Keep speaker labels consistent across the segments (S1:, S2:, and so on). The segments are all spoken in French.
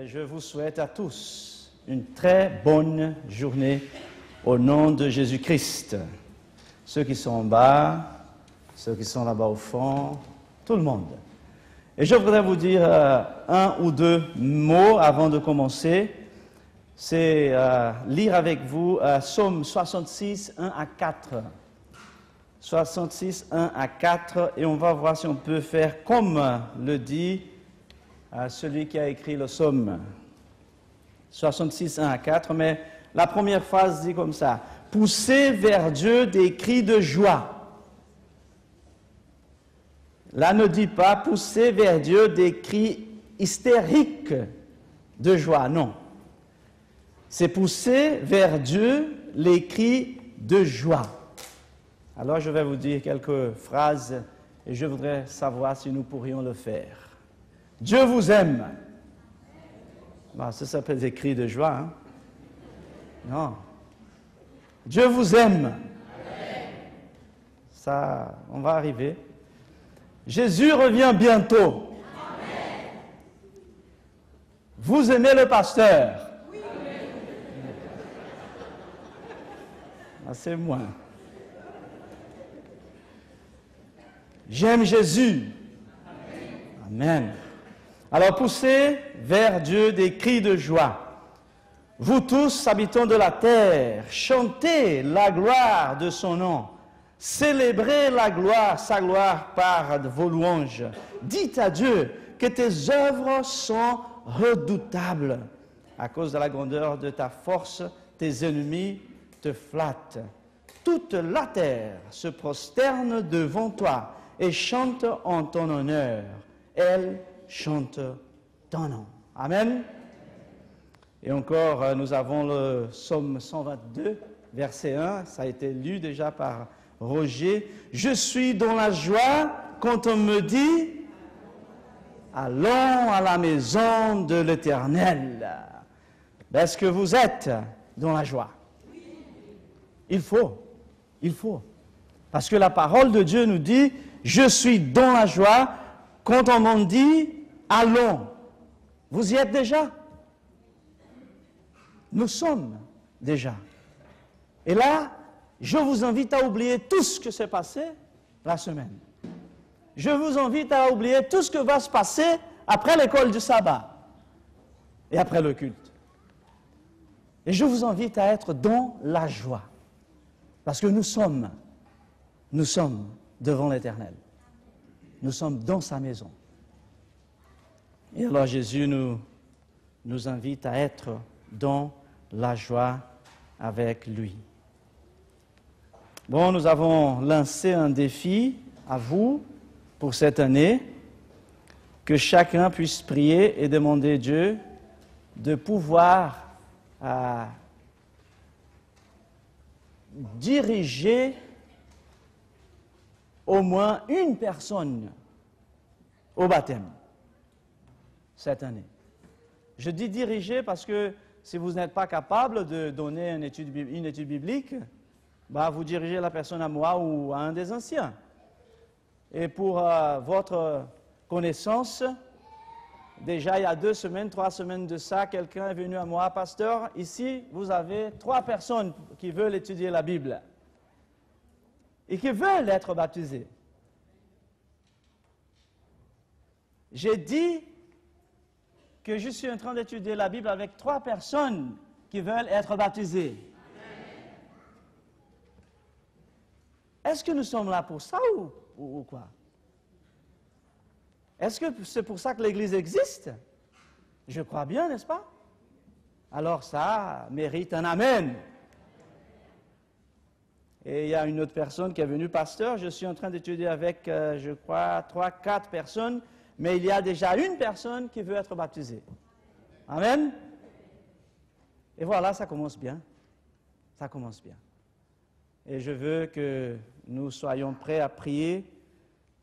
S1: et je vous souhaite à tous une très bonne journée au nom de Jésus-Christ. Ceux qui sont en bas, ceux qui sont là-bas au fond, tout le monde. Et je voudrais vous dire un ou deux mots avant de commencer. C'est lire avec vous Psaume 66, 1 à 4. 66, 1 à 4, et on va voir si on peut faire comme le dit celui qui a écrit le psaume. 66, 1 à 4, mais la première phrase dit comme ça: poussez vers Dieu des cris de joie. Là ne dit pas poussez vers Dieu des cris hystériques de joie, non. C'est pousser vers Dieu les cris de joie. Alors je vais vous dire quelques phrases et je voudrais savoir si nous pourrions le faire. Dieu vous aime. Bon, ça s'appelle des cris de joie, hein? Non. Dieu vous aime. Ça, on va arriver. Jésus revient bientôt. Amen. Vous aimez le pasteur? Oui. Ah, c'est moi. J'aime Jésus. Amen. Amen. Alors poussez vers Dieu des cris de joie. Vous tous, habitants de la terre, chantez la gloire de son nom. Célébrez la gloire, sa gloire par vos louanges. Dites à Dieu que tes œuvres sont redoutables. À cause de la grandeur de ta force, tes ennemis te flattent. Toute la terre se prosterne devant toi et chante en ton honneur. Elle chante ton nom. Amen. Et encore, nous avons le psaume 122, verset 1. Ça a été lu déjà par Roger. Je suis dans la joie quand on me dit allons à la maison de l'Éternel. Est-ce que vous êtes dans la joie? Il faut. Parce que la parole de Dieu nous dit je suis dans la joie quand on m'en dit allons. Vous y êtes déjà? Nous sommes déjà. Et là, je vous invite à oublier tout ce qui s'est passé la semaine. Je vous invite à oublier tout ce qui va se passer après l'école du sabbat et après le culte. Et je vous invite à être dans la joie. Parce que nous sommes devant l'Éternel. Nous sommes dans sa maison. Et alors Jésus nous invite à être dans la joie avec lui. Bon, nous avons lancé un défi à vous pour cette année, que chacun puisse prier et demander à Dieu de pouvoir diriger au moins une personne au baptême cette année. Je dis diriger parce que si vous n'êtes pas capable de donner une étude biblique, vous dirigez la personne à moi ou à un des anciens. Et pour votre connaissance, déjà il y a 2 semaines, 3 semaines de ça, quelqu'un est venu à moi, pasteur, ici vous avez 3 personnes qui veulent étudier la Bible et qui veulent être baptisées. J'ai dit que je suis en train d'étudier la Bible avec 3 personnes qui veulent être baptisées. Est-ce que nous sommes là pour ça ou quoi? Est-ce que c'est pour ça que l'Église existe? Je crois bien, n'est-ce pas? Alors ça mérite un amen. Et il y a une autre personne qui est venue, pasteur, je suis en train d'étudier avec, je crois, 3-4 personnes, mais il y a déjà une personne qui veut être baptisée. Amen. Et voilà, ça commence bien. Ça commence bien. Et je veux que nous soyons prêts à prier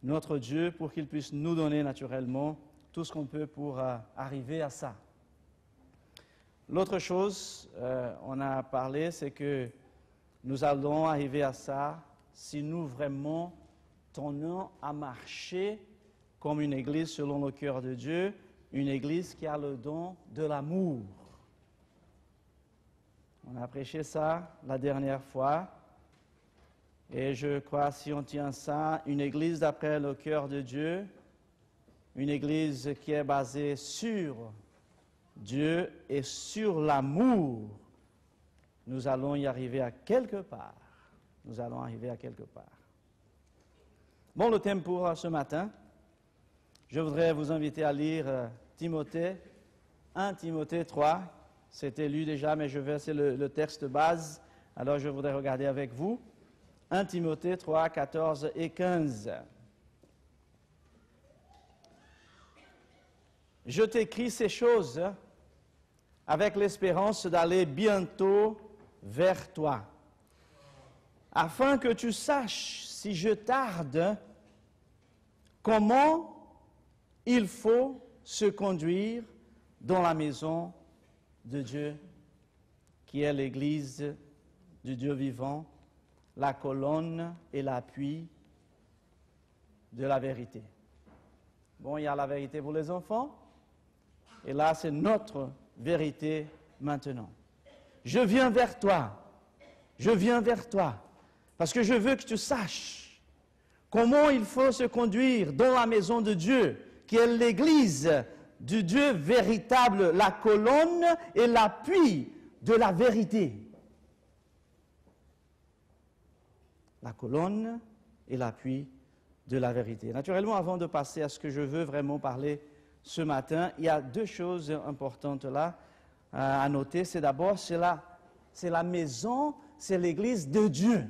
S1: notre Dieu pour qu'il puisse nous donner naturellement tout ce qu'on peut pour arriver à ça. L'autre chose, on a parlé, c'est que nous allons arriver à ça si nous vraiment tenons à marcher comme une église selon le cœur de Dieu, une église qui a le don de l'amour. On a prêché ça la dernière fois. Et je crois, si on tient ça, une église d'après le cœur de Dieu, une église qui est basée sur Dieu et sur l'amour, nous allons y arriver à quelque part. Nous allons arriver à quelque part. Bon, le thème pour ce matin, je voudrais vous inviter à lire Timothée, 1 Timothée 3. C'était lu déjà, mais c'est le texte de base. Alors je voudrais regarder avec vous. 1 Timothée 3, 14 et 15. Je t'écris ces choses avec l'espérance d'aller bientôt vers toi, afin que tu saches, si je tarde, comment il faut se conduire dans la maison de Dieu, qui est l'Église du Dieu vivant, la colonne et l'appui de la vérité. Bon, il y a la vérité pour les enfants, et là, c'est notre vérité maintenant. Je viens vers toi, parce que je veux que tu saches comment il faut se conduire dans la maison de Dieu, qui est l'Église du Dieu véritable, la colonne et l'appui de la vérité. La colonne et l'appui de la vérité. Naturellement, avant de passer à ce que je veux vraiment parler ce matin, il y a deux choses importantes là à noter. C'est d'abord, c'est la maison, c'est l'Église de Dieu.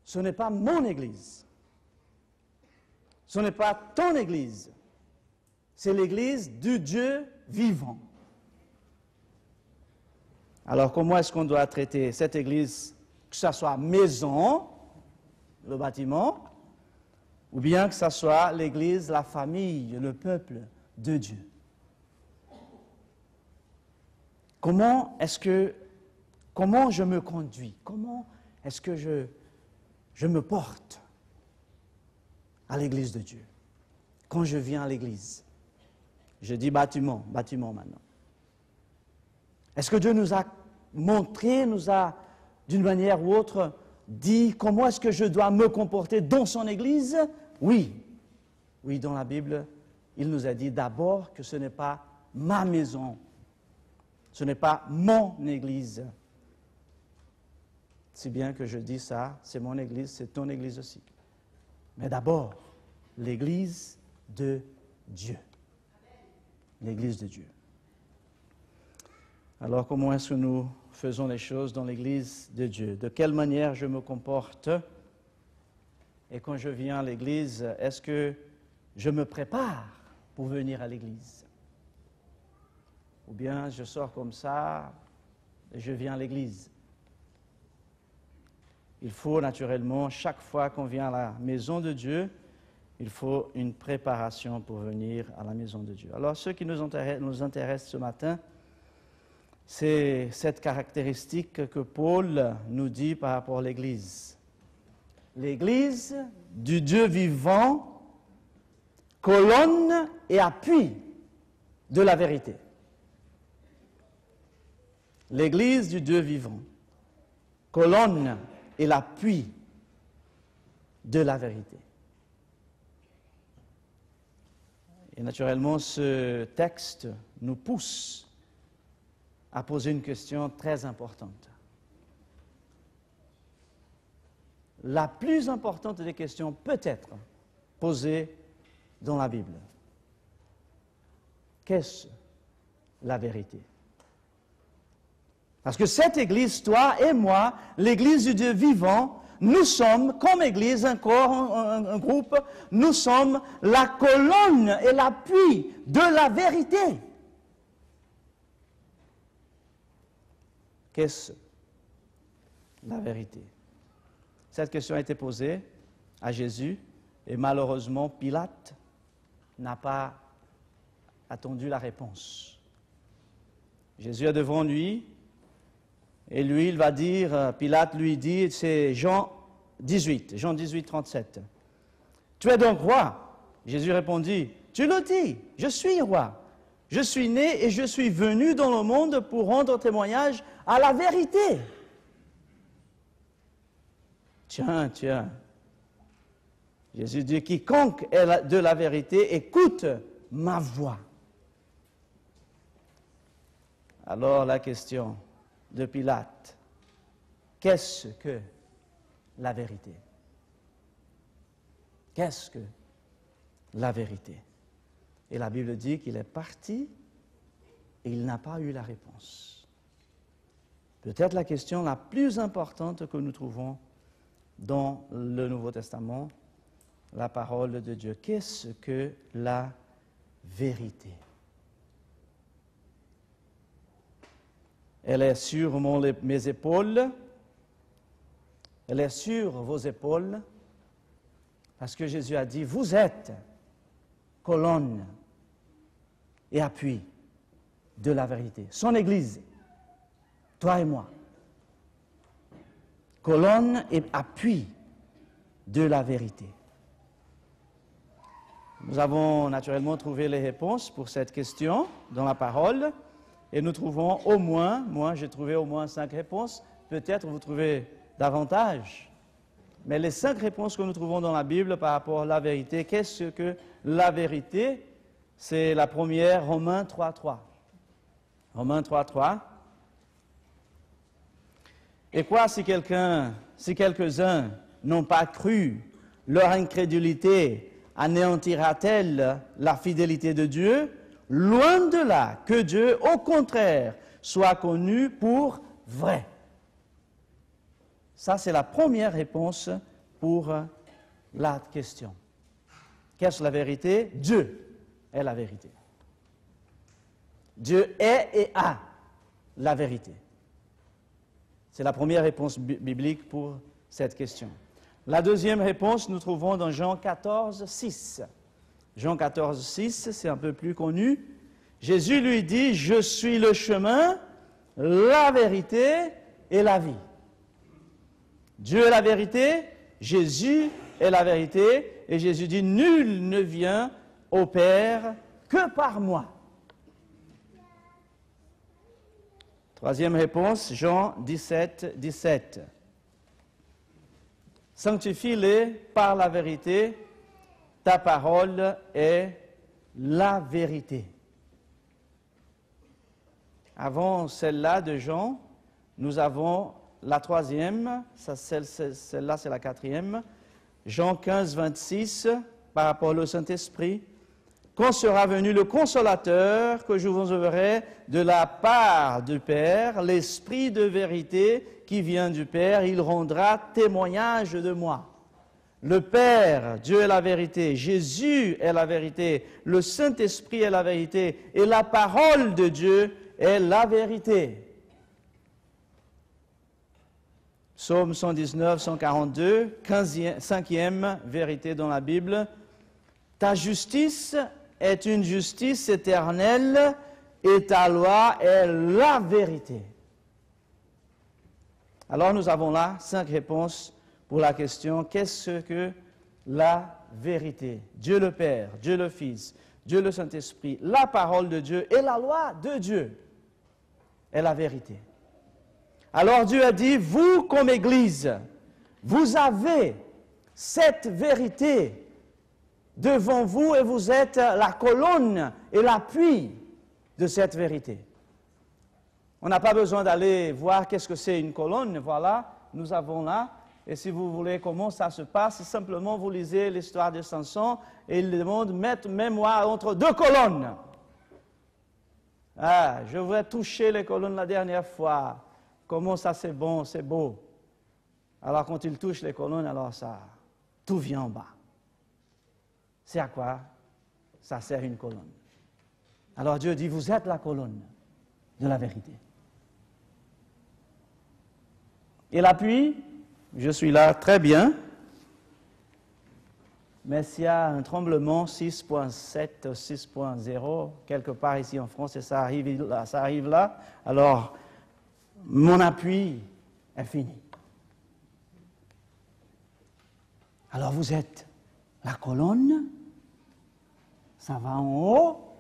S1: Ce n'est pas mon Église. Ce n'est pas ton Église. C'est l'Église du Dieu vivant. Alors, comment est-ce qu'on doit traiter cette Église, que ce soit maison, le bâtiment, ou bien que ce soit l'Église, la famille, le peuple de Dieu? Comment je me conduis? Comment est-ce que je me porte à l'Église de Dieu? Quand je viens à l'Église, je dis bâtiment maintenant. Est-ce que Dieu nous a montré, d'une manière ou autre, dit comment est-ce que je dois me comporter dans son Église? Oui. Oui, dans la Bible, il nous a dit d'abord que ce n'est pas ma maison, ce n'est pas mon Église. Si bien que je dis ça, c'est mon Église, c'est ton Église aussi. Mais d'abord, l'Église de Dieu. L'Église de Dieu. Alors, comment est-ce que nous faisons les choses dans l'Église de Dieu? De quelle manière je me comporte? Et quand je viens à l'Église, est-ce que je me prépare pour venir à l'Église? Ou bien je sors comme ça et je viens à l'Église? Il faut naturellement, chaque fois qu'on vient à la maison de Dieu, il faut une préparation pour venir à la maison de Dieu. Alors, ce qui nous intéresse ce matin, c'est cette caractéristique que Paul nous dit par rapport à l'Église. L'Église du Dieu vivant, colonne et appui de la vérité. L'Église du Dieu vivant, colonne et l'appui de la vérité. Et naturellement, ce texte nous pousse à poser une question très importante. La plus importante des questions peut-être posée dans la Bible. Qu'est-ce la vérité? Parce que cette Église, toi et moi, l'Église du Dieu vivant, nous sommes, comme Église, un corps, un groupe, nous sommes la colonne et l'appui de la vérité. Qu'est-ce la vérité? Cette question a été posée à Jésus et malheureusement, Pilate n'a pas attendu la réponse. Jésus est devant lui et lui, il va dire, Pilate lui dit, c'est Jean 18, 37. Tu es donc roi? Jésus répondit, tu le dis, je suis roi. Je suis né et je suis venu dans le monde pour rendre témoignage à la vérité. Tiens. Jésus dit, quiconque est de la vérité, écoute ma voix. Alors la question de Pilate, qu'est-ce que la vérité? Qu'est-ce que la vérité? Et la Bible dit qu'il est parti et il n'a pas eu la réponse. Peut-être la question la plus importante que nous trouvons dans le Nouveau Testament, la parole de Dieu. Qu'est-ce que la vérité? Elle est sur mes épaules, elle est sur vos épaules, parce que Jésus a dit, vous êtes colonne et appui de la vérité. Son Église, toi et moi. Colonne et appui de la vérité. Nous avons naturellement trouvé les réponses pour cette question dans la parole et nous trouvons au moins, moi j'ai trouvé au moins 5 réponses, peut-être vous trouvez davantage, mais les 5 réponses que nous trouvons dans la Bible par rapport à la vérité, qu'est-ce que la vérité? C'est la première, Romains 3.3. Romains 3.3. Et quoi si quelques-uns n'ont pas cru, leur incrédulité anéantira-t-elle la fidélité de Dieu? Loin de là, que Dieu, au contraire, soit connu pour vrai. Ça, c'est la première réponse pour la question. Qu'est-ce la vérité? Dieu est la vérité. Dieu est et a la vérité. C'est la première réponse biblique pour cette question. La deuxième réponse, nous trouvons dans Jean 14, 6. Jean 14, 6, c'est un peu plus connu. Jésus lui dit, je suis le chemin, la vérité et la vie. Dieu est la vérité, Jésus est la vérité, et Jésus dit, nul ne vient au Père que par moi. Troisième réponse, Jean 17, 17. Sanctifie-les par la vérité, ta parole est la vérité. Avant celle-là de Jean, nous avons la troisième, celle-là c'est la quatrième, Jean 15, 26, par rapport au Saint-Esprit. Quand sera venu le Consolateur que je vous enverrai de la part du Père, l'Esprit de vérité qui vient du Père, il rendra témoignage de moi. Le Père, Dieu est la vérité, Jésus est la vérité, le Saint-Esprit est la vérité, et la parole de Dieu est la vérité. Psaume 119, 142, 5e vérité dans la Bible. Ta justice est une justice éternelle et ta loi est la vérité. Alors nous avons là 5 réponses pour la question, qu'est-ce que la vérité? Dieu le Père, Dieu le Fils, Dieu le Saint-Esprit, la parole de Dieu et la loi de Dieu est la vérité. Alors Dieu a dit, vous comme Église, vous avez cette vérité devant vous et vous êtes la colonne et l'appui de cette vérité. On n'a pas besoin d'aller voir qu'est-ce que c'est une colonne, voilà, nous avons là. Et si vous voulez comment ça se passe, simplement vous lisez l'histoire de Samson et il demande, mets-moi entre 2 colonnes. Ah, je voudrais toucher les colonnes la dernière fois. Comment ça c'est bon, c'est beau. Alors quand il touche les colonnes, alors ça, tout vient en bas. C'est à quoi ça sert une colonne? Alors Dieu dit, vous êtes la colonne de la vérité. Et l'appui, je suis là très bien, mais s'il y a un tremblement 6.7, 6.0, quelque part ici en France, et ça arrive là, alors mon appui est fini. Alors vous êtes la colonne Ça va en haut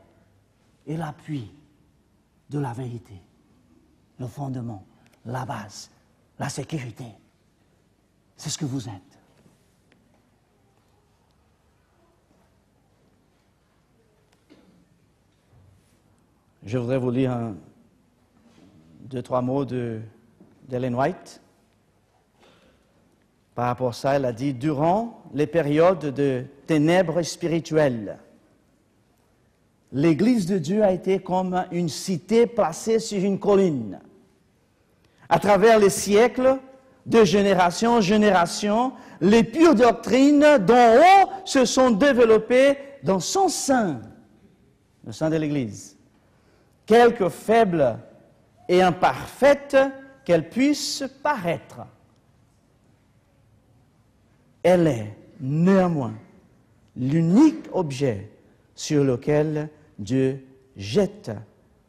S1: et l'appui de la vérité, le fondement, la base, la sécurité. C'est ce que vous êtes. Je voudrais vous lire deux, trois mots d'Ellen White. Par rapport à ça, elle a dit « Durant les périodes de ténèbres spirituelles, l'Église de Dieu a été comme une cité placée sur une colline. À travers les siècles, de génération en génération, les pures doctrines d'en haut se sont développées dans son sein, le sein de l'Église. Quelque faibles et imparfaites qu'elles puissent paraître, elle est néanmoins l'unique objet sur lequel Dieu jette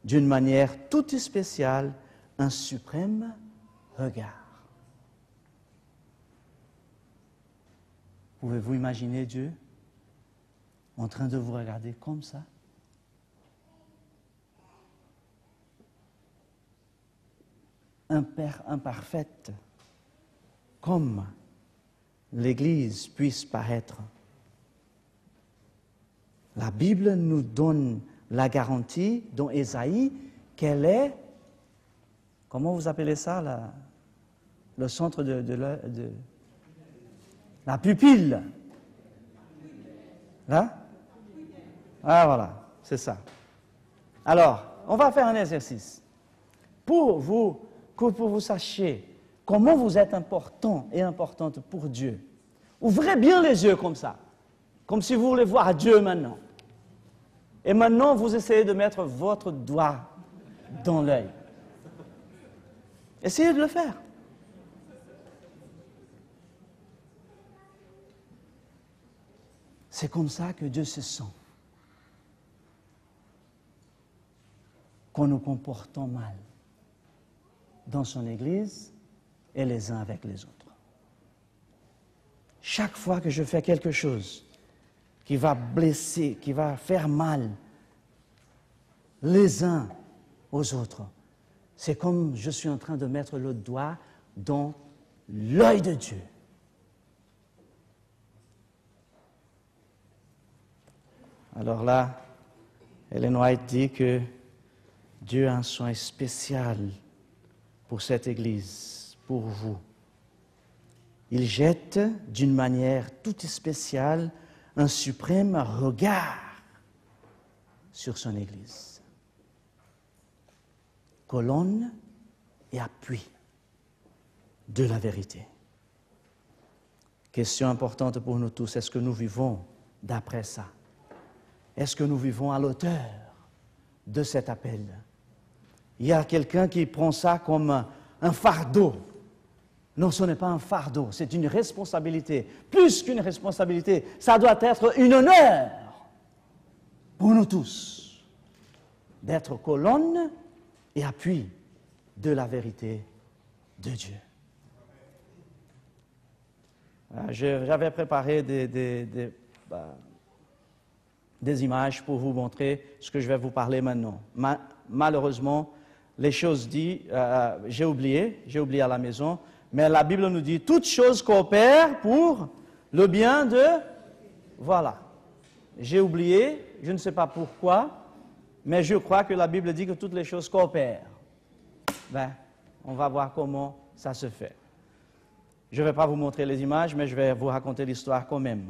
S1: d'une manière toute spéciale un suprême regard. » Pouvez-vous imaginer Dieu en train de vous regarder comme ça? Imparfaite, comme l'Église puisse paraître. La Bible nous donne la garantie dans Ésaïe qu'elle est, comment vous appelez ça, le centre de la pupille. Là? Ah voilà, c'est ça. Alors, on va faire un exercice. Pour que vous sachiez comment vous êtes important et importante pour Dieu. Ouvrez bien les yeux comme ça, comme si vous voulez voir Dieu maintenant. Et maintenant, vous essayez de mettre votre doigt dans l'œil. Essayez de le faire. C'est comme ça que Dieu se sent quand nous comportons mal dans son Église et les uns avec les autres. Chaque fois que je fais quelque chose qui va blesser, qui va faire mal les uns aux autres, c'est comme je suis en train de mettre le doigt dans l'œil de Dieu. Alors là, Ellen White dit que Dieu a un soin spécial pour cette Église, pour vous. Il jette d'une manière toute spéciale un suprême regard sur son Église. Colonne et appui de la vérité. Question importante pour nous tous, est-ce que nous vivons d'après ça? Est-ce que nous vivons à l'auteur de cet appel? Il y a quelqu'un qui prend ça comme un fardeau. Non, ce n'est pas un fardeau, c'est une responsabilité. Plus qu'une responsabilité, ça doit être un honneur pour nous tous d'être colonne et appui de la vérité de Dieu. J'avais préparé des images pour vous montrer ce que je vais vous parler maintenant. Malheureusement, les choses dites, j'ai oublié à la maison, mais la Bible nous dit toutes choses coopèrent pour le bien de... Voilà. J'ai oublié, je ne sais pas pourquoi, mais je crois que la Bible dit que toutes les choses coopèrent. On va voir comment ça se fait. Je ne vais pas vous montrer les images, mais je vais vous raconter l'histoire quand même.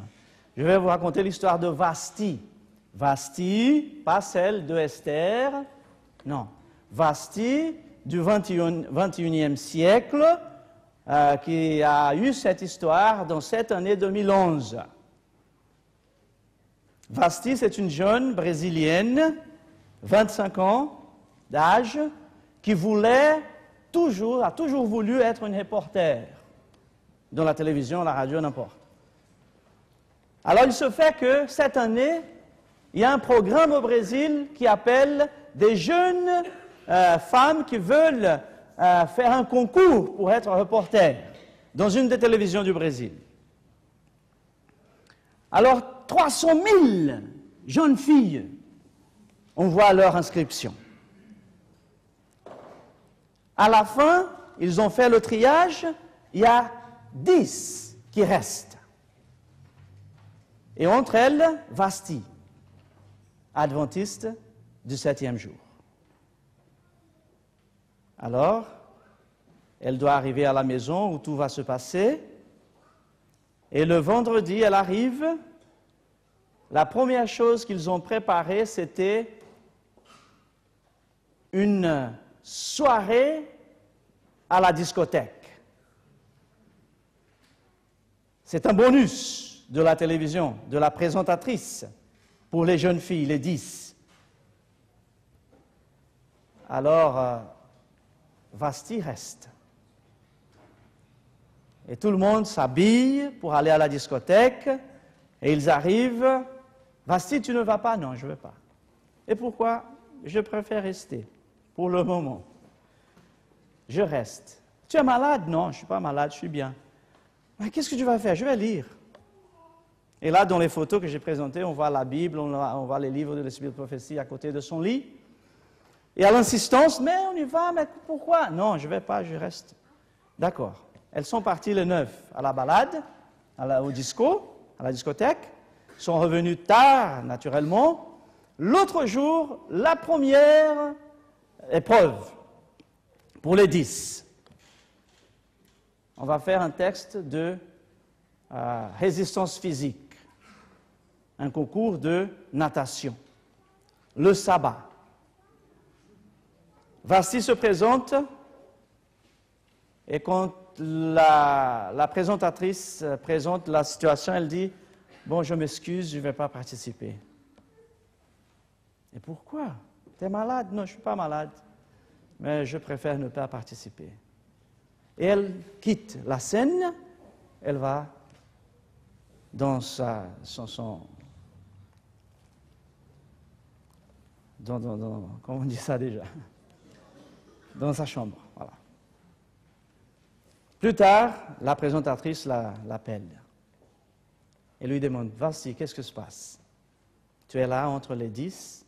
S1: Je vais vous raconter l'histoire de Vashti. Vashti, pas celle de Esther, non. Vashti du 21e siècle, qui a eu cette histoire dans cette année 2011. Vashti, c'est une jeune brésilienne, 25 ans d'âge, qui a toujours voulu être une reporter dans la télévision, la radio, n'importe. Alors, il se fait que cette année, il y a un programme au Brésil qui appelle des jeunes femmes qui veulent faire un concours pour être reporter dans une des télévisions du Brésil. Alors, 300 000 jeunes filles. On voit leur inscription. À la fin, ils ont fait le triage, il y a 10 qui restent. Et entre elles, Vasti, adventiste du 7e jour. Alors, elle doit arriver à la maison où tout va se passer. Et le vendredi, elle arrive. La première chose qu'ils ont préparée, c'était une soirée à la discothèque. C'est un bonus de la télévision, de la présentatrice pour les jeunes filles, les 10. Alors, Vasti reste. Et tout le monde s'habille pour aller à la discothèque. Et ils arrivent. Vasti, tu ne vas pas? Non, je ne veux pas. Et pourquoi? Je préfère rester pour le moment. Je reste. Tu es malade? Non, je ne suis pas malade, je suis bien. Mais qu'est-ce que tu vas faire? Je vais lire. Et là, dans les photos que j'ai présentées, on voit la Bible, on voit les livres de l'Esprit de prophétie à côté de son lit. Et à l'insistance, mais on y va, mais pourquoi? Non, je ne vais pas, je reste. D'accord. Elles sont parties le 9 à la balade, au disco, à la discothèque. Sont revenues tard, naturellement. L'autre jour, la première épreuve pour les 10. On va faire un texte de résistance physique, un concours de natation, le sabbat. Vasti se présente et quand la présentatrice présente la situation, elle dit « Bon, je m'excuse, je ne vais pas participer. » Et pourquoi? Tu es malade? Non, je ne suis pas malade, mais je préfère ne pas participer. Et elle quitte la scène, elle va dans comment on dit ça déjà? Dans sa chambre, voilà. Plus tard, la présentatrice l'appelle et lui demande, Vasti, qu'est-ce qui se passe? Tu es là entre les 10?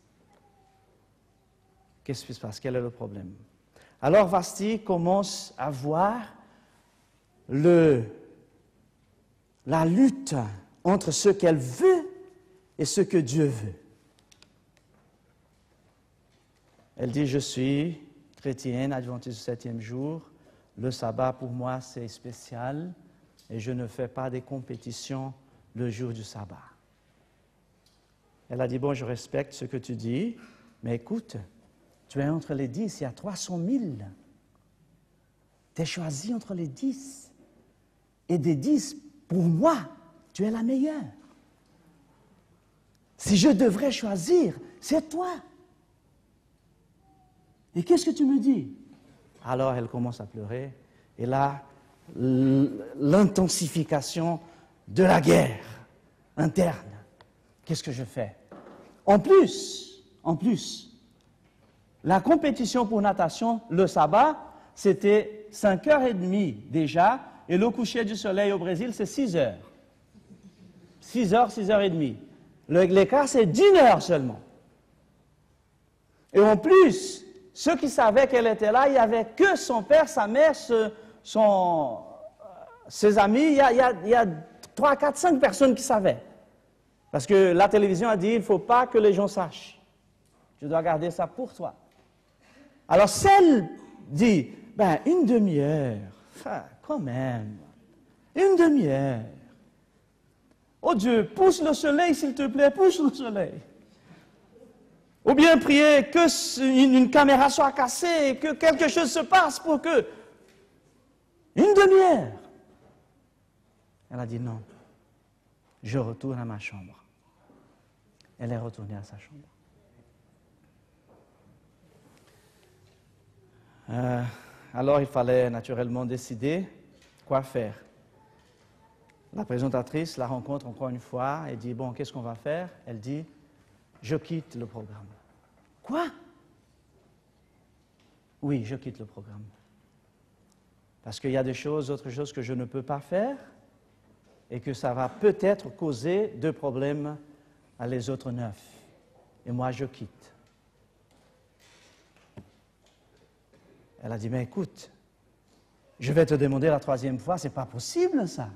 S1: Qu'est-ce qui se passe? Quel est le problème? Alors Vasti commence à voir la lutte entre ce qu'elle veut et ce que Dieu veut. Elle dit, je suis chrétienne, adventiste du 7e jour, le sabbat pour moi c'est spécial et je ne fais pas des compétitions le jour du sabbat. Elle a dit, bon, je respecte ce que tu dis, mais écoute, tu es entre les 10, il y a 300 000. Tu es choisi entre les 10. Et des 10, pour moi, tu es la meilleure. Si je devrais choisir, c'est toi. Et qu'est-ce que tu me dis? Alors elle commence à pleurer. Et là, l'intensification de la guerre interne. Qu'est-ce que je fais? En plus, la compétition pour natation, le sabbat, c'était 5h30 déjà, et le coucher du soleil au Brésil, c'est 6h. 6h, 6h30. L'écart, c'est d'1 heure seulement. Et en plus, ceux qui savaient qu'elle était là, il n'y avait que son père, sa mère, ses amis, il y a 3, 4, 5 personnes qui savaient. Parce que la télévision a dit, il ne faut pas que les gens sachent. Tu dois garder ça pour toi. Alors celle dit, ben une demi-heure, enfin, quand même, une demi-heure. Oh Dieu, pousse le soleil s'il te plaît, pousse le soleil. Ou bien prier que une caméra soit cassée, que quelque chose se passe pour que... Une demi-heure. Elle a dit non, je retourne à ma chambre. Elle est retournée à sa chambre. Alors il fallait naturellement décider quoi faire. La présentatrice la rencontre encore une fois et dit, bon, qu'est-ce qu'on va faire? Elle dit, je quitte le programme. Quoi? Oui, je quitte le programme. Parce qu'il y a des choses, autres choses que je ne peux pas faire et que ça va peut-être causer de problèmes à les autres 9. Et moi, je quitte. Elle a dit, mais écoute, je vais te demander la 3e fois, c'est pas possible ça.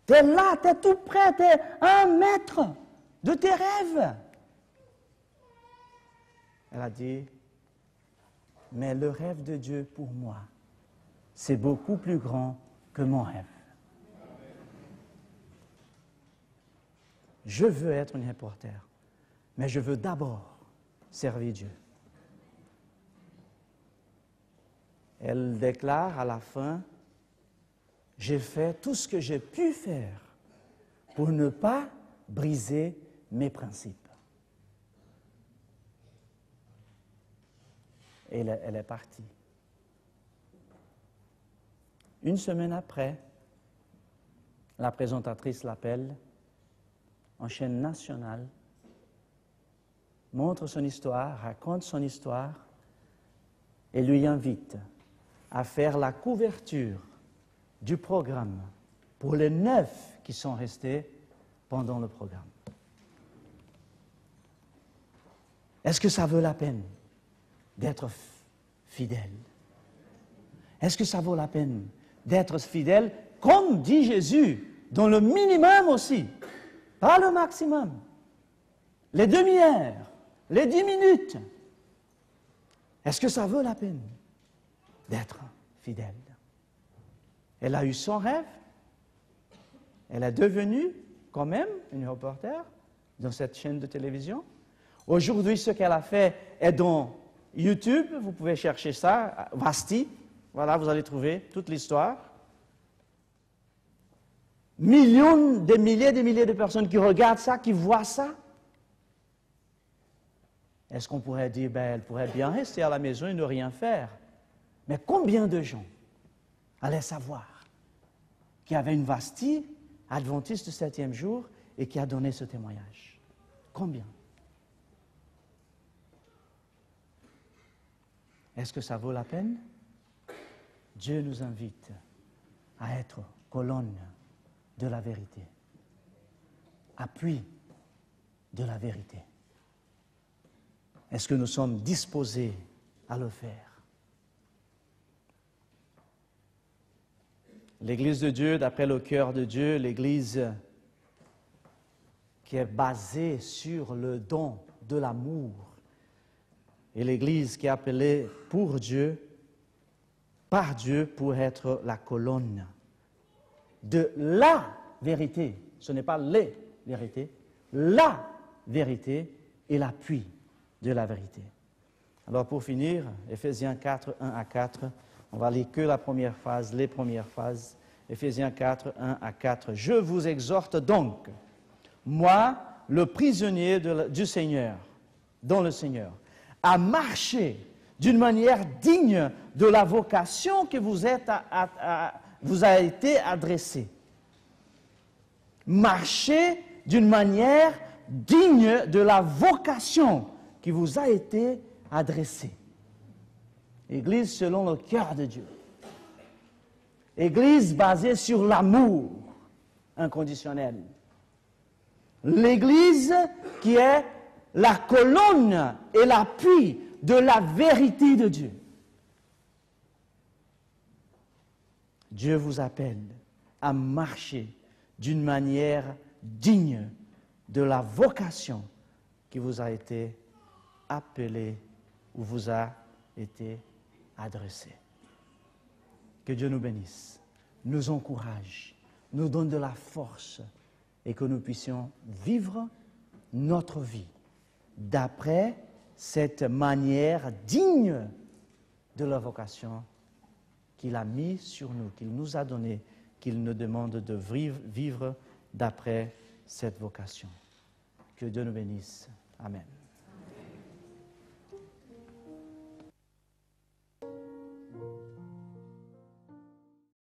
S1: Tu es là, tu es tout près, tu es 1 mètre de tes rêves. Elle a dit, mais le rêve de Dieu pour moi, c'est beaucoup plus grand que mon rêve. Je veux être une reporter, mais je veux d'abord servir Dieu. Elle déclare à la fin, j'ai fait tout ce que j'ai pu faire pour ne pas briser mes principes. Et elle est partie. Une semaine après, la présentatrice l'appelle en chaîne nationale, montre son histoire, raconte son histoire et lui invite à faire la couverture du programme pour les 9 qui sont restés pendant le programme. Est-ce que ça vaut la peine d'être fidèle? Est-ce que ça vaut la peine d'être fidèle, comme dit Jésus, dans le minimum aussi, pas le maximum, les demi-heures, les 10 minutes? Est-ce que ça vaut la peine d'être fidèle? Elle a eu son rêve, elle est devenue quand même une reporter dans cette chaîne de télévision. Aujourd'hui, ce qu'elle a fait est dans YouTube, vous pouvez chercher ça, Vasti, voilà, vous allez trouver toute l'histoire. Des milliers de personnes qui regardent ça, qui voient ça. Est-ce qu'on pourrait dire, elle pourrait bien rester à la maison et ne rien faire? Mais combien de gens allaient savoir qu'il y avait une Vasti, adventiste du 7e jour, et qui a donné ce témoignage? Combien? Est-ce que ça vaut la peine? Dieu nous invite à être colonne de la vérité, appui de la vérité. Est-ce que nous sommes disposés à le faire? L'Église de Dieu, d'après le cœur de Dieu, l'Église qui est basée sur le don de l'amour, et l'Église qui est appelée pour Dieu, par Dieu, pour être la colonne de la vérité. Ce n'est pas les vérités, la vérité et l'appui de la vérité. Alors pour finir, Éphésiens 4, 1 à 4, on va lire que la première phrase, les premières phrases. Éphésiens 4, 1 à 4. Je vous exhorte donc, moi, le prisonnier du Seigneur, dans le Seigneur, à marcher d'une manière digne de la vocation qui vous a été adressée. Marchez d'une manière digne de la vocation qui vous a été adressée. Église selon le cœur de Dieu. Église basée sur l'amour inconditionnel. L'Église qui est la colonne et l'appui de la vérité de Dieu. Dieu vous appelle à marcher d'une manière digne de la vocation qui vous a été appelée ou vous a été adressée. Que Dieu nous bénisse, nous encourage, nous donne de la force et que nous puissions vivre notre vie d'après cette manière digne de la vocation qu'il a mise sur nous, qu'il nous a donnée, qu'il nous demande de vivre d'après cette vocation. Que Dieu nous bénisse. Amen.